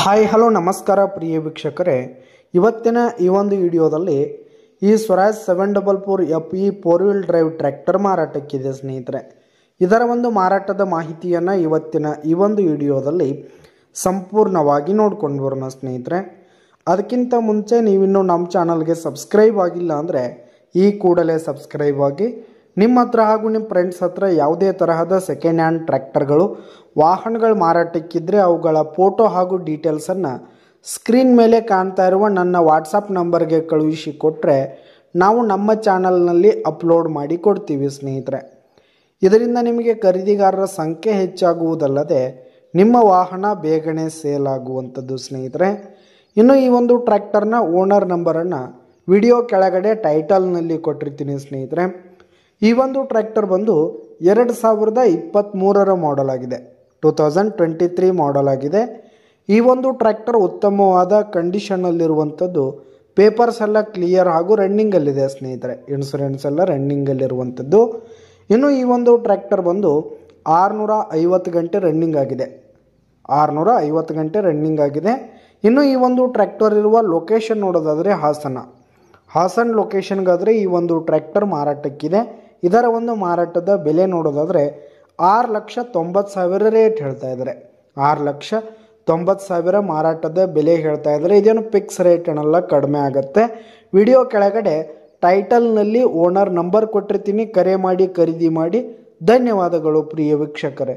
Hi hello ನಮಸ್ಕಾರ ಪ್ರಿಯ ವೀಕ್ಷಕರೇ, ಇವತ್ತಿನ ಈ ಒಂದು ವಿಡಿಯೋದಲ್ಲಿ ಈ Swaraj 744 FE 4 wheel drive tractor ಮಾರಾಟಕ್ಕಿದೆ ಸ್ನೇಹಿತರೆ. ಇದರ ಒಂದು ಮಾರಾಟದ ಮಾಹಿತಿಯನ್ನು ಇವತ್ತಿನ ಈ ಒಂದು ವಿಡಿಯೋದಲ್ಲಿ ಸಂಪೂರ್ಣವಾಗಿ ನೋಡ್ಕೊಂಡು ಬರೋಣ ಸ್ನೇಹಿತರೆ. ಅದಕ್ಕಿಂತ ಮುಂಚೆ ನೀವಿನ್ನೂ ನಮ್ಮ ಚಾನಲ್ಗೆ ಸಬ್ಸ್ಕ್ರೈಬ್ ಆಗಿಲ್ಲ ಅಂದರೆ ಈ ಕೂಡಲೇ ಸಬ್ಸ್ಕ್ರೈಬ್ ಆಗಿ. ನಿಮ್ಮ ಹತ್ರ ಹಾಗೂ ನಿಮ್ಮ ಫ್ರೆಂಡ್ಸ್ ಹತ್ರ ಯಾವುದೇ ತರಹದ ಸೆಕೆಂಡ್ ಹ್ಯಾಂಡ್ ಟ್ರ್ಯಾಕ್ಟರ್ಗಳು ವಾಹನಗಳು ಮಾರಾಟಕ್ಕಿದ್ರೆ ಅವುಗಳ ಫೋಟೋ ಹಾಗೂ ಡೀಟೇಲ್ಸನ್ನು ಸ್ಕ್ರೀನ್ ಮೇಲೆ ಕಾಣ್ತಾ ಇರುವ ನನ್ನ ವಾಟ್ಸಪ್ ನಂಬರ್ಗೆ ಕಳುಹಿಸಿ ಕೊಟ್ಟರೆ ನಾವು ನಮ್ಮ ಚಾನಲ್ನಲ್ಲಿ ಅಪ್ಲೋಡ್ ಮಾಡಿ ಕೊಡ್ತೀವಿ ಸ್ನೇಹಿತರೆ. ಇದರಿಂದ ನಿಮಗೆ ಖರೀದಿಗಾರರ ಸಂಖ್ಯೆ ಹೆಚ್ಚಾಗುವುದಲ್ಲದೆ ನಿಮ್ಮ ವಾಹನ ಬೇಗನೆ ಸೇಲ್ ಆಗುವಂಥದ್ದು ಸ್ನೇಹಿತರೆ. ಇನ್ನು ಈ ಒಂದು ಟ್ರ್ಯಾಕ್ಟರ್ನ ಓನರ್ ನಂಬರನ್ನು ವಿಡಿಯೋ ಕೆಳಗಡೆ ಟೈಟಲ್ನಲ್ಲಿ ಕೊಟ್ಟಿರ್ತೀನಿ ಸ್ನೇಹಿತರೆ. ಈ ಒಂದು ಟ್ರ್ಯಾಕ್ಟರ್ ಬಂದು 2023 ಮಾಡೆಲ್ ಆಗಿದೆ, 2023 ಮಾಡೆಲ್ ಆಗಿದೆ. ಈ ಒಂದು ಟ್ರ್ಯಾಕ್ಟರ್ ಉತ್ತಮವಾದ ಕಂಡೀಷನ್ನಲ್ಲಿರುವಂಥದ್ದು. ಪೇಪರ್ಸ್ ಎಲ್ಲ ಕ್ಲಿಯರ್ ಹಾಗೂ ರನ್ನಿಂಗಲ್ಲಿದೆ ಸ್ನೇಹಿತರೆ. ಇನ್ಶೂರೆನ್ಸ್ ಎಲ್ಲ ರನ್ನಿಂಗಲ್ಲಿರುವಂಥದ್ದು. ಇನ್ನು ಈ ಒಂದು ಟ್ರ್ಯಾಕ್ಟರ್ ಬಂದು 650 ಗಂಟೆ ರನ್ನಿಂಗ್ ಆಗಿದೆ, 650 ಗಂಟೆ ರನ್ನಿಂಗ್ ಆಗಿದೆ. ಇನ್ನು ಈ ಒಂದು ಟ್ರ್ಯಾಕ್ಟರ್ ಇರುವ ಲೊಕೇಶನ್ ನೋಡೋದಾದರೆ ಹಾಸನ್ ಲೊಕೇಶನ್ಗಾದರೆ ಈ ಒಂದು ಟ್ರ್ಯಾಕ್ಟರ್ ಮಾರಾಟಕ್ಕಿದೆ. ಇದರ ಒಂದು ಮಾರಾಟದ ಬೆಲೆ ನೋಡೋದಾದರೆ 6,90,000 ರೇಟ್ ಹೇಳ್ತಾ ಇದ್ದಾರೆ. 6,90,000 ಮಾರಾಟದ ಬೆಲೆ ಹೇಳ್ತಾ ಇದ್ದಾರೆ. ಇದೇನು ಫಿಕ್ಸ್ ರೇಟ್ ಏನಲ್ಲ, ಕಡಿಮೆ ಆಗುತ್ತೆ. ವಿಡಿಯೋ ಕೆಳಗಡೆ ಟೈಟಲ್ನಲ್ಲಿ ಓನರ್ ನಂಬರ್ ಕೊಟ್ಟಿರ್ತೀನಿ, ಕರೆ ಮಾಡಿ ಖರೀದಿ ಮಾಡಿ. ಧನ್ಯವಾದಗಳು ಪ್ರಿಯ ವೀಕ್ಷಕರೇ.